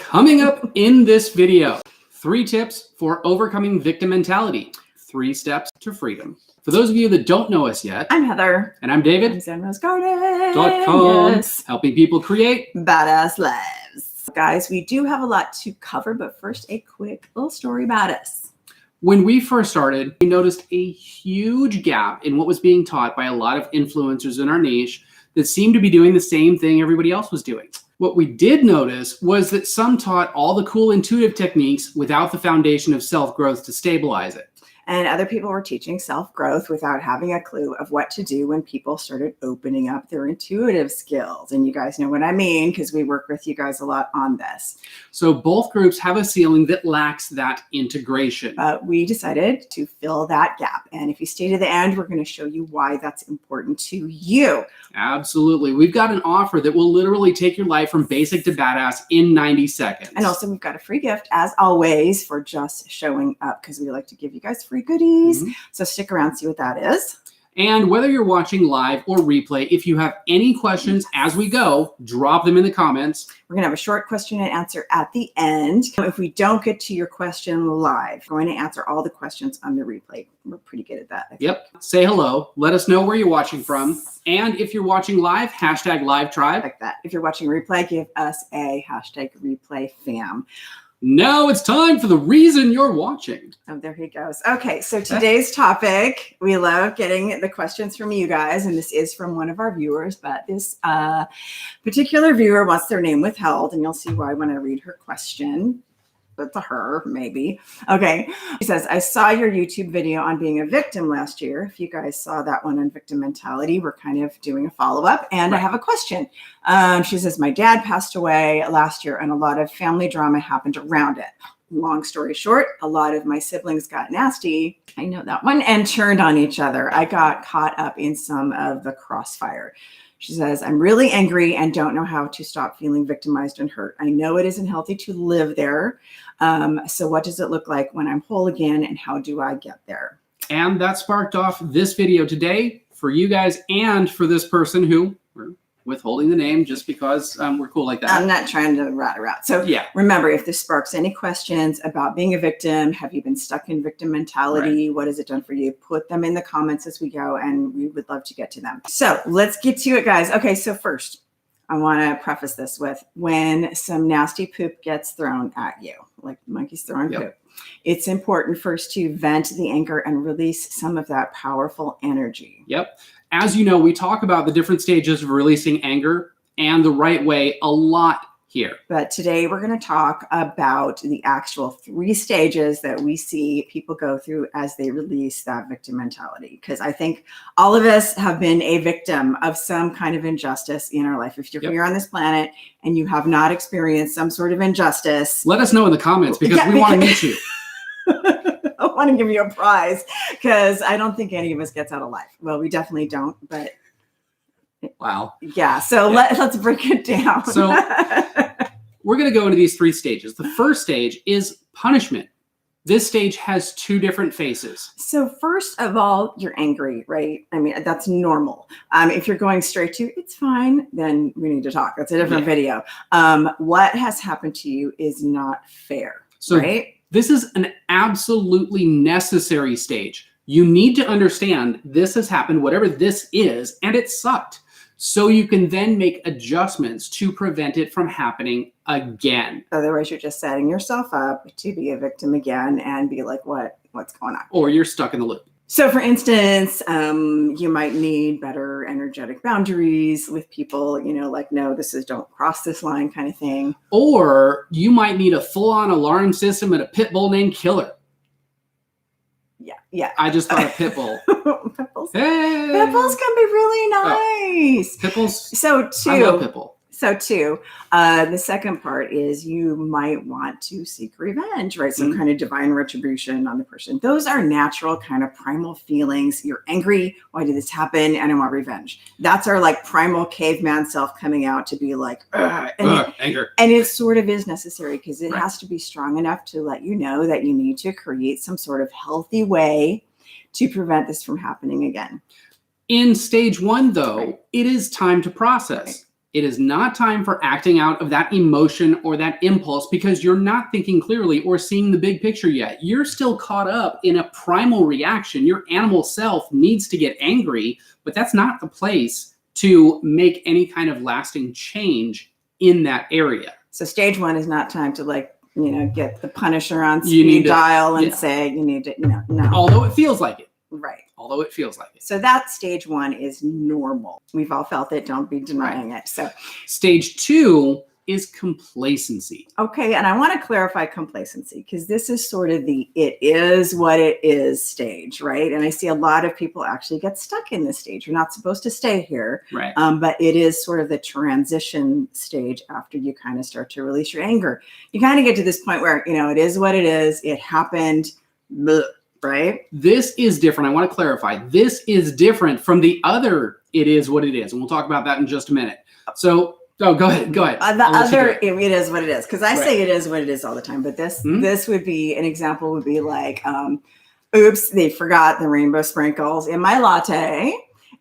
Coming up in this video, 3 tips for overcoming victim mentality, 3 steps to freedom. For those of you that don't know us yet, I'm Heather. And I'm David. I'm ZenRoseGarden.com. Yes. Helping people create badass lives. Guys, we do have a lot to cover, but first a quick little story about us. When we first started, we noticed a huge gap in what was being taught by a lot of influencers in our niche that seemed to be doing the same thing everybody else was doing. What we did notice was that some taught all the cool intuitive techniques without the foundation of self-growth to stabilize it. And other people were teaching self-growth without having a clue of what to do when people started opening up their intuitive skills. And you guys know what I mean, because we work with you guys a lot on this. So both groups have a ceiling that lacks that integration. We decided to fill that gap. And if you stay to the end, we're going to show you why that's important to you. Absolutely. We've got an offer that will literally take your life from basic to badass in 90 seconds. And also we've got a free gift, as always, for just showing up, because we like to give you guys free goodies. So stick around, see what that is. And whether you're watching live or replay, if you have any questions as we go, drop them in the comments. We're going to have a short question and answer at the end. If we don't get to your question live, we're going to answer all the questions on the replay. We're pretty good at that, I think. Yep. Say hello. Let us know where you're watching from. And if you're watching live, hashtag live tribe. Like that. If you're watching replay, give us a hashtag replay fam. Now it's time for the reason you're watching. Oh, there he goes. Okay, so today's topic, we love getting the questions from you guys, and this is from one of our viewers, but this particular viewer wants their name withheld, and you'll see why when I read her question. That's a her, maybe. Okay. She says, I saw your YouTube video on being a victim last year. If you guys saw that one on victim mentality, we're kind of doing a follow-up. And I have a question. She says, my dad passed away last year and a lot of family drama happened around it. Long story short, a lot of my siblings got nasty. I know that one. And turned on each other. I got caught up in some of the crossfire. She says, I'm really angry and don't know how to stop feeling victimized and hurt. I know it isn't healthy to live there. So what does it look like when I'm whole again, and how do I get there? And that sparked off this video today for you guys and for this person who we're withholding the name just because we're cool like that. I'm not trying to rat her out. So remember, if this sparks any questions about being a victim, have you been stuck in victim mentality? What has it done for you? Put them in the comments as we go, and we would love to get to them. So let's get to it, guys. Okay, so first, I want to preface this with when some nasty poop gets thrown at you, like monkeys throwing poop, it's important first to vent the anger and release some of that powerful energy. Yep. As you know, we talk about the different stages of releasing anger and the right way a lot here. But today we're going to talk about the actual 3 stages that we see people go through as they release that victim mentality. Because I think all of us have been a victim of some kind of injustice in our life. If you're here on this planet and you have not experienced some sort of injustice, let us know in the comments, because we want to meet you. I want to give you a prize, because I don't think any of us gets out alive. Well, we definitely don't, but wow. Yeah. So let's break it down. So we're going to go into these 3 stages. The first stage is punishment. This stage has 2 different phases. So first of all, you're angry, right? I mean, that's normal. If you're going straight to it's fine, then we need to talk. That's a different video. What has happened to you is not fair. So right? This is an absolutely necessary stage. You need to understand this has happened, whatever this is, and it sucked. So you can then make adjustments to prevent it from happening again. Otherwise, you're just setting yourself up to be a victim again and be like, what's going on? Or you're stuck in the loop. So for instance, you might need better energetic boundaries with people, like, no, don't cross this line kind of thing. Or you might need a full-on alarm system and a pit bull named Killer. Yeah. I just thought of pit bull. Pit bulls. Hey. Pit bulls can be really nice. Pit bulls. So I love pit bull. So too, the second part is you might want to seek revenge, right? Some kind of divine retribution on the person. Those are natural kind of primal feelings. You're angry. Why did this happen? And I want revenge. That's our like primal caveman self coming out to be like, anger. And it sort of is necessary because it has to be strong enough to let you know that you need to create some sort of healthy way to prevent this from happening again. In stage 1, though, it is time to process. It is not time for acting out of that emotion or that impulse because you're not thinking clearly or seeing the big picture yet. You're still caught up in a primal reaction. Your animal self needs to get angry, but that's not the place to make any kind of lasting change in that area. So stage 1 is not time to get the Punisher on speed dial and say you need to, no. Although it feels like it. Right. Although it feels like it. So that stage 1 is normal. We've all felt it. Don't be denying it. So stage 2 is complacency. Okay. And I want to clarify complacency because this is sort of the it is what it is stage, right? And I see a lot of people actually get stuck in this stage. You're not supposed to stay here. Right. But it is sort of the transition stage after you kind of start to release your anger. You kind of get to this point where, it is what it is. It happened. Bleh. Right? This is different. I want to clarify. This is different from the other it is what it is. And we'll talk about that in just a minute. So, go ahead. The other it is what it is. Because I say it is what it is all the time. But this would be, an example would be like, oops, they forgot the rainbow sprinkles in my latte.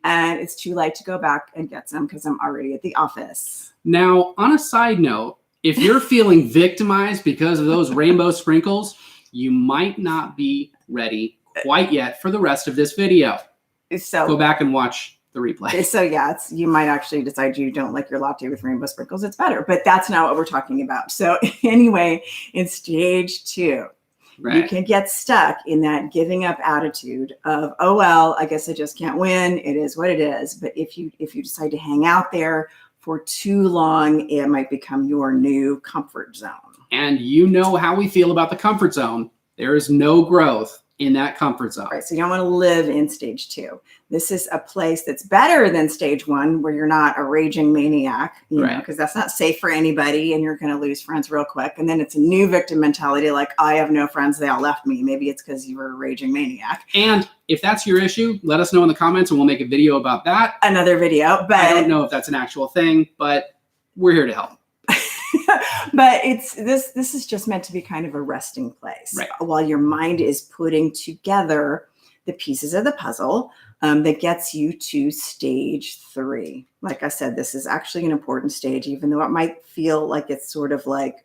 And it's too late to go back and get some because I'm already at the office. Now, on a side note, if you're feeling victimized because of those rainbow sprinkles, you might not be ready quite yet for the rest of this video. So go back and watch the replay. So you might actually decide you don't like your latte with rainbow sprinkles. It's better, but that's not what we're talking about. So anyway, in stage 2, you can get stuck in that giving up attitude of, oh, well, I guess I just can't win. It is what it is. But if you decide to hang out there for too long, it might become your new comfort zone. And you know how we feel about the comfort zone. There is no growth in that comfort zone. Right. So you don't want to live in stage 2. This is a place that's better than stage 1 where you're not a raging maniac, because that's not safe for anybody and you're going to lose friends real quick. And then it's a new victim mentality. Like, I have no friends. They all left me. Maybe it's because you were a raging maniac. And if that's your issue, let us know in the comments and we'll make a video about that. Another video. But I don't know if that's an actual thing, but we're here to help. But this is just meant to be kind of a resting place while your mind is putting together the pieces of the puzzle that gets you to stage 3. Like I said, this is actually an important stage, even though it might feel like it's sort of like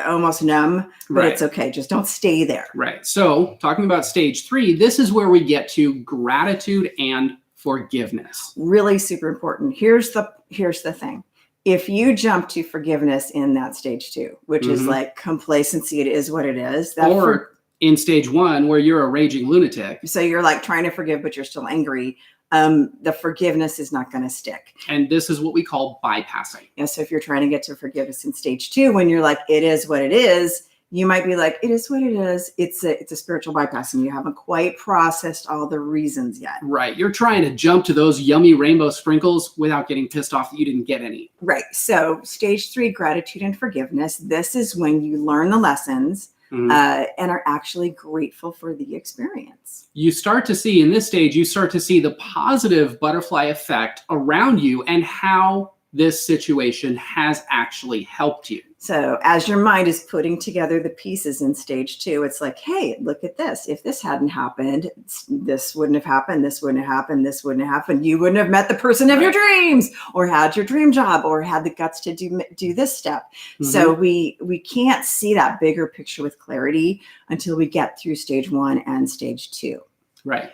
almost numb, but it's okay. Just don't stay there. Right. So talking about stage 3, this is where we get to gratitude and forgiveness. Really super important. Here's the thing. If you jump to forgiveness in that stage 2, which is like complacency, it is what it is. Or in stage 1, where you're a raging lunatic. So you're like trying to forgive, but you're still angry. The forgiveness is not going to stick. And this is what we call bypassing. So if you're trying to get to forgiveness in stage 2, when you're like, it is what it is, you might be like, it is what it is. It's a spiritual bypass and you haven't quite processed all the reasons yet. Right. You're trying to jump to those yummy rainbow sprinkles without getting pissed off that you didn't get any. Right. So stage 3, gratitude and forgiveness. This is when you learn the lessons and are actually grateful for the experience. You start to see in this stage, the positive butterfly effect around you and how this situation has actually helped you. So as your mind is putting together the pieces in stage 2, it's like, hey, look at this. If this hadn't happened, this wouldn't have happened. This wouldn't have happened. This wouldn't have happened. You wouldn't have met the person of your dreams or had your dream job or had the guts to do this step. So we can't see that bigger picture with clarity until we get through stage 1 and stage 2. Right.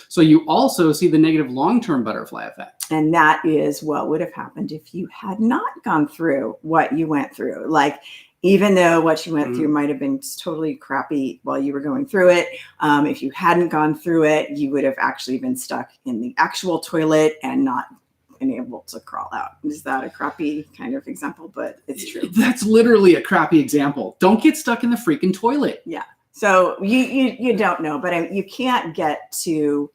So you also see the negative long-term butterfly effect. And that is what would have happened if you had not gone through what you went through. Like, even though what you went through might have been totally crappy while you were going through it, if you hadn't gone through it, you would have actually been stuck in the actual toilet and not been able to crawl out. Is that a crappy kind of example? But it's true. That's literally a crappy example. Don't get stuck in the freaking toilet. Yeah. So you don't know, but you can't get to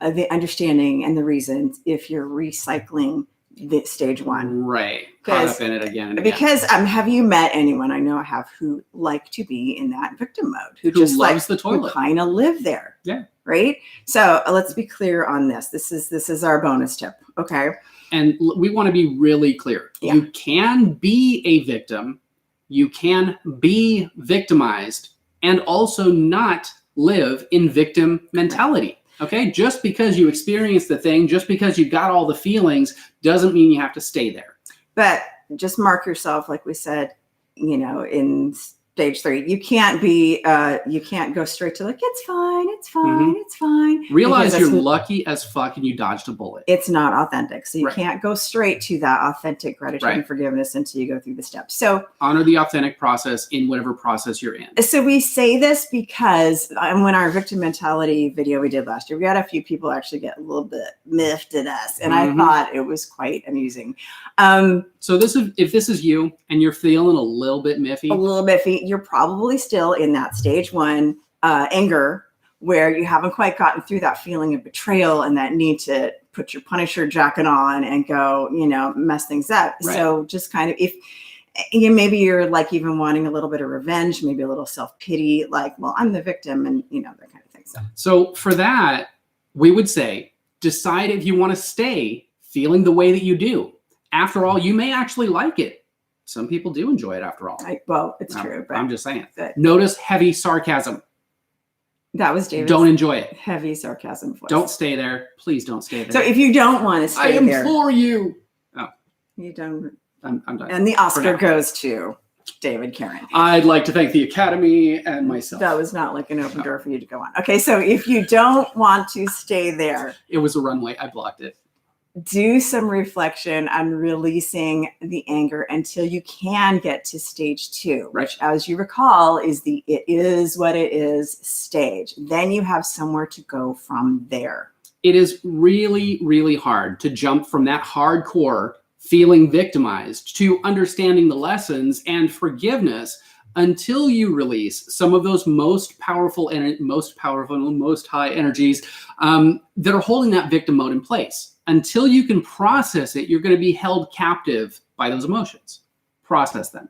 the understanding and the reasons if you're recycling the stage 1. Right. Caught up in it again and again. Because have you met anyone, I know I have, who like to be in that victim mode, who just loves the toilet, kind of live there. Yeah. Right. So let's be clear on this. This is our bonus tip. Okay. And we want to be really clear. Yeah. You can be a victim. You can be victimized and also not live in victim mentality. Okay, just because you experienced the thing, just because you got all the feelings, doesn't mean you have to stay there. But just mark yourself, like we said, in stage 3. You can't go straight to like, it's fine, it's fine. Realize you're lucky as fuck and you dodged a bullet. It's not authentic. So you can't go straight to that authentic gratitude and forgiveness until you go through the steps. So honor the authentic process in whatever process you're in. So we say this because when our victim mentality video we did last year, we had a few people actually get a little bit miffed at us. And I thought it was quite amusing. So if this is you and you're feeling a little bit miffy, you're probably still in that stage 1 anger, where you haven't quite gotten through that feeling of betrayal and that need to put your Punisher jacket on and go, mess things up. Right. So just kind of, if maybe you're like even wanting a little bit of revenge, maybe a little self-pity, like, well, I'm the victim, and that kind of thing. So for that, we would say, decide if you want to stay feeling the way that you do. After all, you may actually like it. Some people do enjoy it after all. It's true. But I'm just saying. Notice heavy sarcasm. That was David's. Don't enjoy it. Heavy sarcasm voice. Don't stay there. Please don't stay there. So if you don't want to stay there. I implore you. Oh. You don't. I'm done. And the Oscar goes to David, Caren. I'd like to thank the Academy and myself. That was not like an open door for you to go on. Okay, so if you don't want to stay there. It was a runway. I blocked it. Do some reflection on releasing the anger until you can get to stage 2, which, as you recall, is the it is what it is stage. Then you have somewhere to go from there. It is really, really hard to jump from that hardcore feeling victimized to understanding the lessons and forgiveness until you release some of those most powerful, most high energies that are holding that victim mode in place. Until you can process it, you're going to be held captive by those emotions. Process them.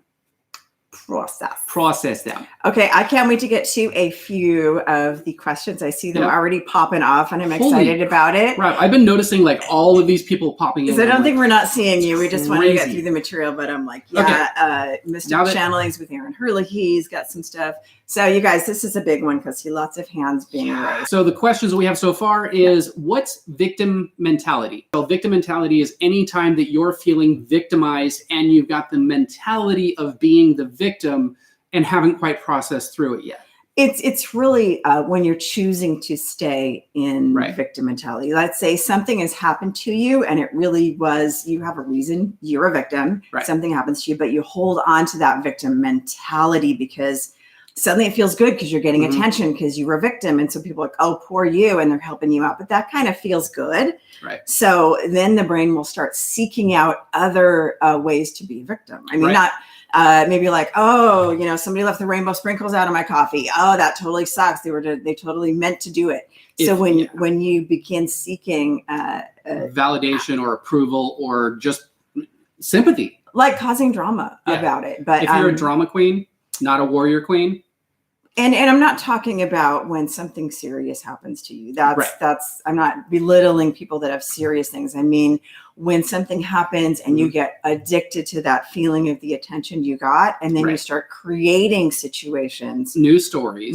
Process them. Okay, I can't wait to get to a few of the questions. I see them already popping off, and I'm excited about it. Right, I've been noticing like all of these people popping in. Because I don't think we're not seeing you. We just want to get through the material, but I'm like, Mystic Channelings with Aaron Hurley. He's got some stuff. So you guys, this is a big one because see lots of hands being raised. So the questions we have so far is what's victim mentality? So victim mentality is any time that you're feeling victimized and you've got the mentality of being the victim and haven't quite processed through it yet. It's really when you're choosing to stay in victim mentality. Let's say something has happened to you and it really was, you have a reason, you're a victim, something happens to you, but you hold on to that victim mentality because suddenly it feels good because you're getting attention because you were a victim. And so people are like, oh, poor you. And they're helping you out. But that kind of feels good. Right. So then the brain will start seeking out other ways to be a victim. I mean, not maybe like, oh, somebody left the rainbow sprinkles out of my coffee. Oh, that totally sucks. They totally meant to do it. So when you begin seeking validation or approval or just sympathy, like causing drama about it. But if you're a drama queen, not a warrior queen. And I'm not talking about when something serious happens to you. That's I'm not belittling people that have serious things. I mean, when something happens and you get addicted to that feeling of the attention you got, and then you start creating situations, new stories,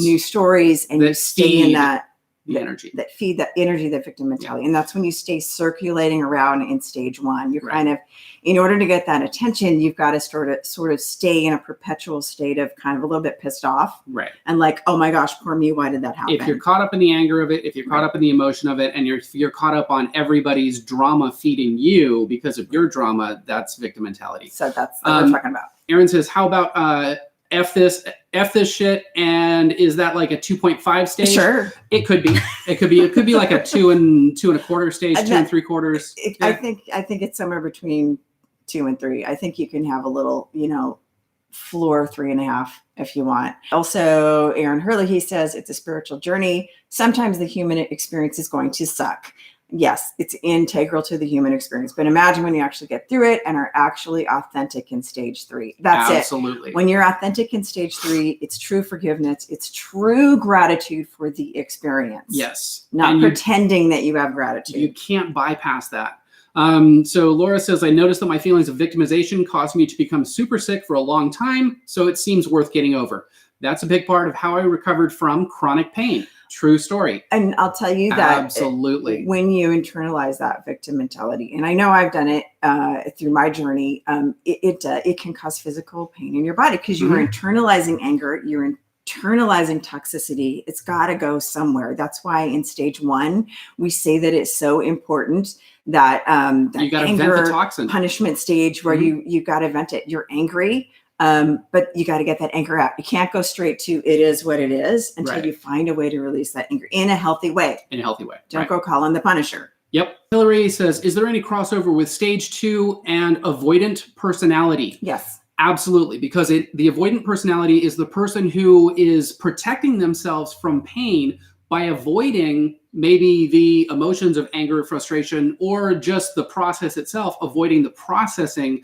and you stay in that energy that feed that energy, that victim mentality. And that's when you stay circulating around in stage 1. You're kind of, in order to get that attention, you've got to sort of stay in a perpetual state of kind of a little bit pissed off. And like, oh my gosh, poor me. Why did that happen? If you're caught up in the anger of it, if you're caught up in the emotion of it, and you're caught up on everybody's drama feeding you because of your drama, that's victim mentality. So that's what we're talking about. Aaron says, how about, F this shit, and is that like a 2.5 stage? Sure. It could be. It could be like a 2 and 2.25 stage, 2 and 3/4. I think it's somewhere between 2 and 3. I think you can have a little, floor 3.5 if you want. Also, Aaron Hurley, he says it's a spiritual journey. Sometimes the human experience is going to suck. Yes, it's integral to the human experience. But imagine when you actually get through it and are actually authentic in stage 3. That's Absolutely. It. When you're authentic in stage 3, it's true forgiveness. It's true gratitude for the experience. Yes. Not pretending that you have gratitude. You can't bypass that. So Laura says, I noticed that my feelings of victimization caused me to become super sick for a long time. So it seems worth getting over. That's a big part of how I recovered from chronic pain. True story. And I'll tell you that absolutely, when you internalize that victim mentality, and I know I've done it through my journey, it can cause physical pain in your body because you are internalizing anger, you're internalizing toxicity. It's got to go somewhere. That's why in stage 1, we say that it's so important that that you got to anger vent the toxin. Punishment stage where you got to vent it. You're angry. But you got to get that anger out. You can't go straight to it is what it is until you find a way to release that anger in a healthy way. In a healthy way. Don't go calling the Punisher. Yep. Hillary says, is there any crossover with stage 2 and avoidant personality? Yes. Absolutely. Because the avoidant personality is the person who is protecting themselves from pain by avoiding maybe the emotions of anger, frustration, or just the process itself, avoiding the processing.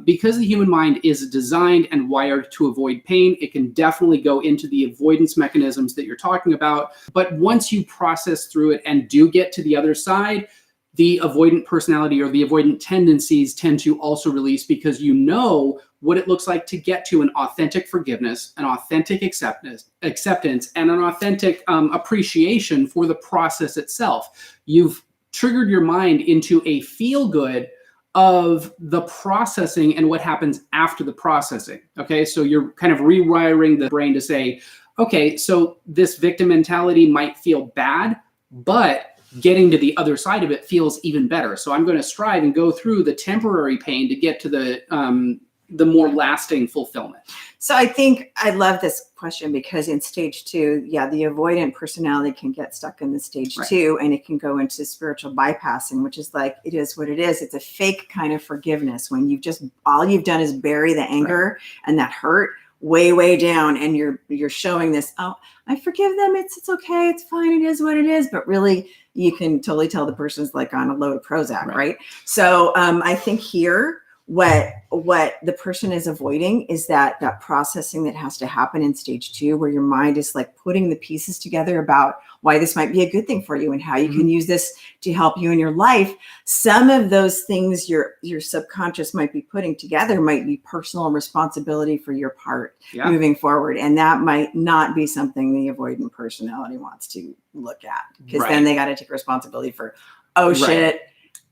Because the human mind is designed and wired to avoid pain, it can definitely go into the avoidance mechanisms that you're talking about. But once you process through it and do get to the other side, the avoidant personality or the avoidant tendencies tend to also release because you know what it looks like to get to an authentic forgiveness, an authentic acceptance, and an authentic appreciation for the process itself. You've triggered your mind into a feel good of the processing and what happens after the processing. Okay, so you're kind of rewiring the brain to say, okay, so this victim mentality might feel bad, but getting to the other side of it feels even better. So I'm going to strive and go through the temporary pain to get to the more lasting fulfillment. So I think I love this question because in stage 2, the avoidant personality can get stuck in the stage 2 and it can go into spiritual bypassing, which is like, it is what it is. It's a fake kind of forgiveness when all you've done is bury the anger and that hurt way down, and you're showing this, oh, I forgive them, it's okay, it's fine, it is what it is, but really you can totally tell the person's like on a load of Prozac, right? So I think here what the person is avoiding is that processing that has to happen in stage 2, where your mind is like putting the pieces together about why this might be a good thing for you and how you can use this to help you in your life. Some of those things your subconscious might be putting together might be personal responsibility for your part moving forward. And that might not be something the avoidant personality wants to look at, because then they got to take responsibility for, shit,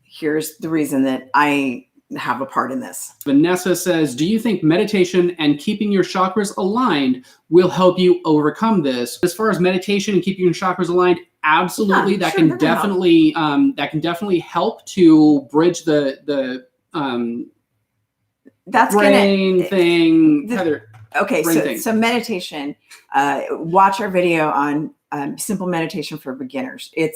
here's the reason that I have a part in this. Vanessa says, do you think meditation and keeping your chakras aligned will help you overcome this? As far as meditation and keeping your chakras aligned, absolutely. That can definitely help to bridge the brain thing. So meditation, watch our video on simple meditation for beginners. It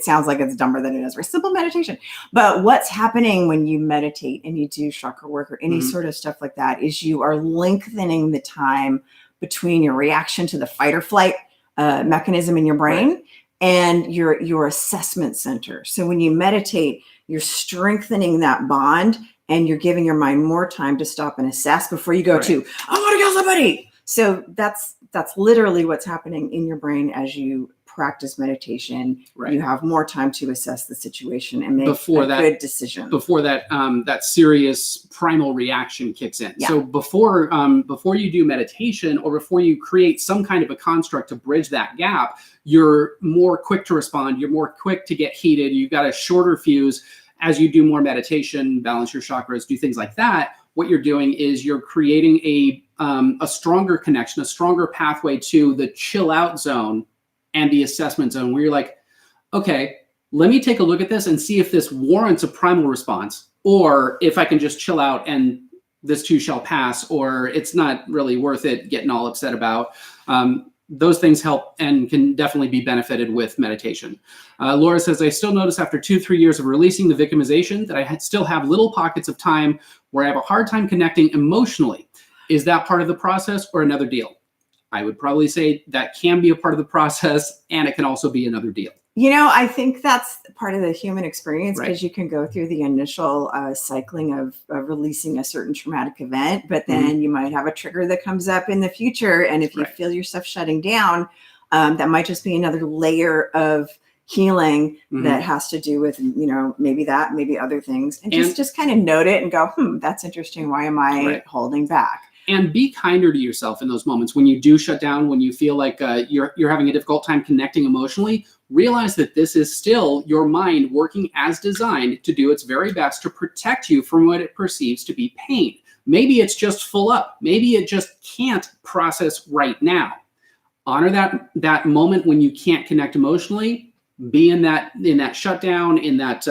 sounds like it's dumber than it is. Simple meditation. But what's happening when you meditate and you do chakra work or any sort of stuff like that is you are lengthening the time between your reaction to the fight or flight mechanism in your brain and your assessment center. So when you meditate, you're strengthening that bond and you're giving your mind more time to stop and assess before you go to, I want to kill somebody. So that's literally what's happening in your brain as you practice meditation. You have more time to assess the situation and make good decision. Before that serious primal reaction kicks in. So before you do meditation or before you create some kind of a construct to bridge that gap, you're more quick to respond. You're more quick to get heated. You've got a shorter fuse. As you do more meditation, balance your chakras, do things like that, what you're doing is you're creating a stronger connection, a stronger pathway to the chill out zone and the assessment zone, where you're like, okay, let me take a look at this and see if this warrants a primal response, or if I can just chill out and this too shall pass, or it's not really worth it getting all upset about. Those things help and can definitely be benefited with meditation. Laura says, I still notice after 2-3 years of releasing the victimization that I still have little pockets of time where I have a hard time connecting emotionally. Is that part of the process or another deal? I would probably say that can be a part of the process, and it can also be another deal. I think that's part of the human experience, because you can go through the initial cycling of releasing a certain traumatic event, but then you might have a trigger that comes up in the future. And if you feel yourself shutting down, that might just be another layer of healing that has to do with, maybe that, maybe other things. And just kind of note it and go, that's interesting. Why am I holding back? And be kinder to yourself in those moments when you do shut down, when you feel like you're having a difficult time connecting emotionally. Realize that this is still your mind working as designed to do its very best to protect you from what it perceives to be pain. Maybe it's just full up. Maybe it just can't process right now. Honor that moment when you can't connect emotionally. Be in that shutdown, in that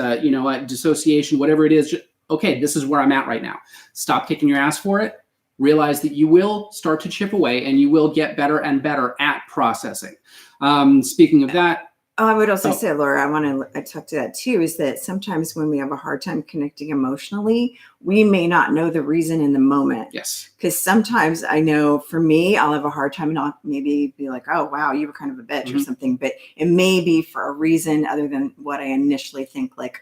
dissociation, whatever it is. Okay, this is where I'm at right now. Stop kicking your ass for it. Realize that you will start to chip away and you will get better and better at processing. Speaking of that. I would also say, Laura, I talk to that too, is that sometimes when we have a hard time connecting emotionally, we may not know the reason in the moment. Yes. Because sometimes I know for me, I'll have a hard time and I'll maybe be like, oh, wow, you were kind of a bitch or something. But it may be for a reason other than what I initially think, like,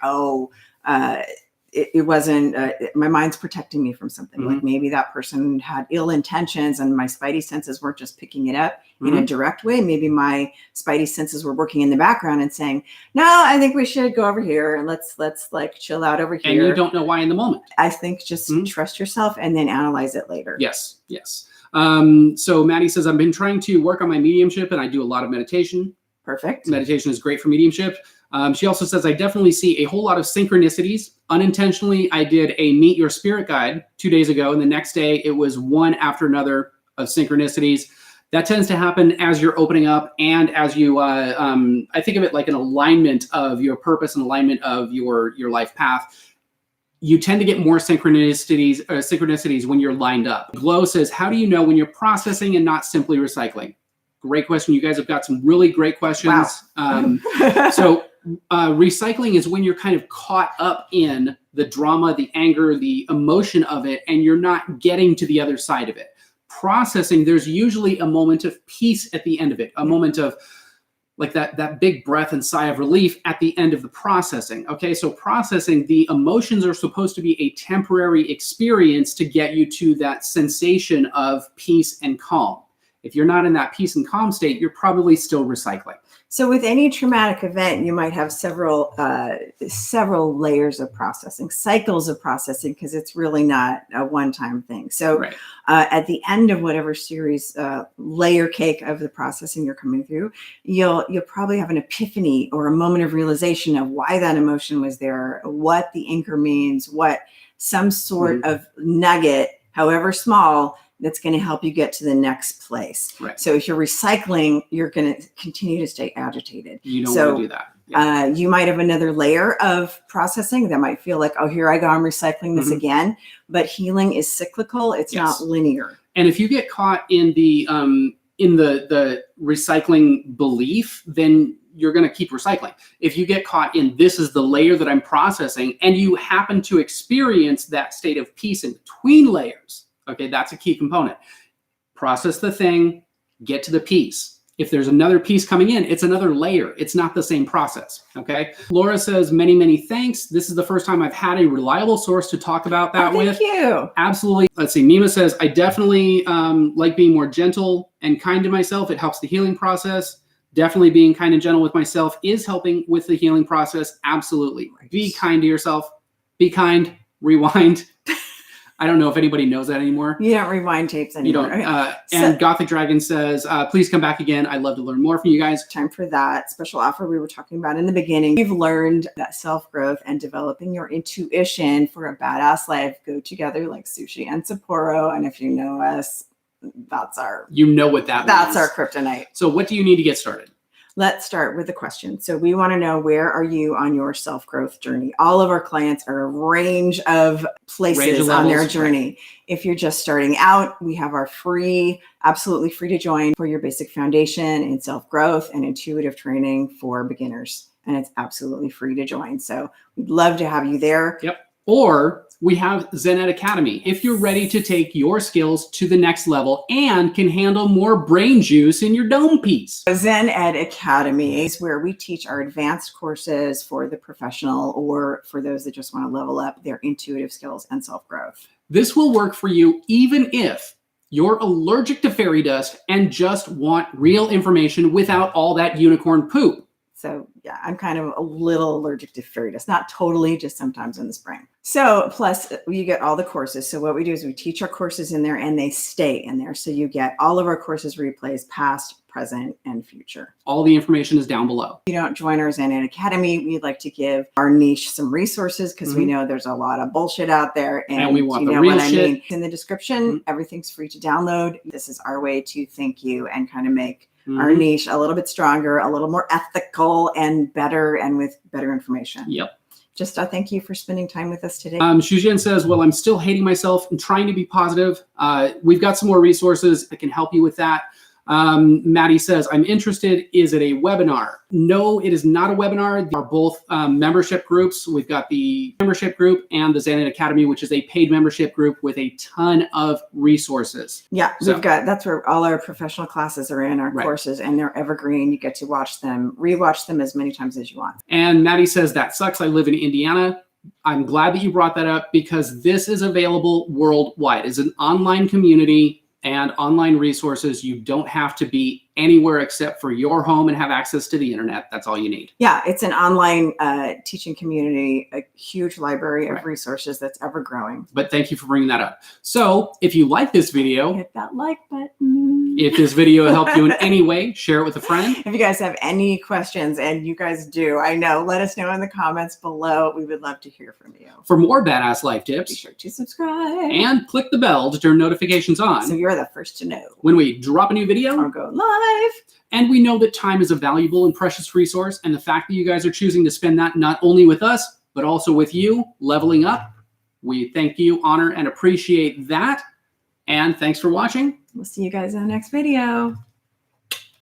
it wasn't, my mind's protecting me from something. Like maybe that person had ill intentions and my spidey senses weren't just picking it up in a direct way. Maybe my spidey senses were working in the background and saying, no, I think we should go over here and let's like chill out over here. And you don't know why in the moment. I think just trust yourself and then analyze it later. Yes. So Maddie says, I've been trying to work on my mediumship and I do a lot of meditation. Perfect. Meditation is great for mediumship. She also says, I definitely see a whole lot of synchronicities. Unintentionally, I did a Meet Your Spirit guide 2 days ago, and the next day it was one after another of synchronicities. That tends to happen as you're opening up and as you, I think of it like an alignment of your purpose and alignment of your life path. You tend to get more synchronicities when you're lined up. Glow says, how do you know when you're processing and not simply recycling? Great question. You guys have got some really great questions. Wow. So recycling is when you're kind of caught up in the drama, the anger, the emotion of it, and you're not getting to the other side of it. Processing, there's usually a moment of peace at the end of it, a moment of like that big breath and sigh of relief at the end of the processing. Okay, so processing, the emotions are supposed to be a temporary experience to get you to that sensation of peace and calm. If you're not in that peace and calm state, you're probably still recycling. So with any traumatic event, you might have several layers of processing, cycles of processing, because it's really not a one-time thing. So at the end of whatever series layer cake of the processing you're coming through, you'll probably have an epiphany or a moment of realization of why that emotion was there, what the anchor means, what some sort of nugget, however small, that's going to help you get to the next place. Right. So if you're recycling, you're going to continue to stay agitated. You don't want to do that. Yeah. You might have another layer of processing that might feel like, oh, here I go, I'm recycling this again. But healing is cyclical. It's not linear. And if you get caught in the recycling belief, then you're going to keep recycling. If you get caught in this is the layer that I'm processing, and you happen to experience that state of peace in between layers, okay, that's a key component. Process the thing, get to the piece. If there's another piece coming in, it's another layer. It's not the same process, okay? Laura says, many, many thanks. This is the first time I've had a reliable source to talk about that with. Thank you. Absolutely. Let's see, Nima says, I definitely like being more gentle and kind to myself. It helps the healing process. Definitely being kind and gentle with myself is helping with the healing process. Absolutely. Be kind to yourself. Be kind. Rewind. I don't know if anybody knows that anymore. You don't rewind tapes anymore. You don't. And Gothic Dragon says, please come back again. I'd love to learn more from you guys. Time for that special offer we were talking about in the beginning. We've learned that self-growth and developing your intuition for a badass life go together like sushi and Sapporo. And if you know us, that's our... You know what that means. That's our kryptonite. So what do you need to get started? Let's start with the question. So we want to know, where are you on your self-growth journey? All of our clients are a range of places on their journey. If you're just starting out, we have our free, absolutely free to join for your basic foundation in self-growth and intuitive training for beginners. And it's absolutely free to join. So we'd love to have you there. Yep. Or we have Zen Ed Academy. If you're ready to take your skills to the next level and can handle more brain juice in your dome piece. Zen Ed Academy is where we teach our advanced courses for the professional or for those that just want to level up their intuitive skills and self-growth. This will work for you even if you're allergic to fairy dust and just want real information without all that unicorn poop. So yeah, I'm kind of a little allergic to fairy dust, not totally, just sometimes in the spring. So plus you get all the courses. So what we do is we teach our courses in there and they stay in there. So you get all of our courses replays, past, present, and future. All the information is down below. If you don't join our Zen Academy, we'd like to give our niche some resources because we know there's a lot of bullshit out there. And we want you the know real what I shit. mean. In the description, everything's free to download. This is our way to thank you and kind of make our niche a little bit stronger, a little more ethical and better, and with better information. Yep. Just thank you for spending time with us today. Shujin says, well, I'm still hating myself and trying to be positive. We've got some more resources that can help you with that. Maddie says, I'm interested. Is it a webinar? No, it is not a webinar. They are both membership groups. We've got the membership group and the Zen Academy, which is a paid membership group with a ton of resources. Yeah, that's where all our professional classes are in, our courses, and they're evergreen. You get to watch them, rewatch them as many times as you want. And Maddie says, that sucks. I live in Indiana. I'm glad that you brought that up because this is available worldwide. It's an online community and online resources. You don't have to be anywhere except for your home and have access to the internet. That's all you need. Yeah, it's an online teaching community, a huge library of resources that's ever growing. But thank you for bringing that up. So if you like this video, hit that like button. If this video helped you in any way, share it with a friend. If you guys have any questions, and you guys do, I know, let us know in the comments below. We would love to hear from you. For more badass life tips, be sure to subscribe and click the bell to turn notifications on so you're the first to know when we drop a new video or go live. And we know that time is a valuable and precious resource, and the fact that you guys are choosing to spend that not only with us, but also with you, leveling up, we thank you, honor, and appreciate that. And thanks for watching. We'll see you guys in the next video.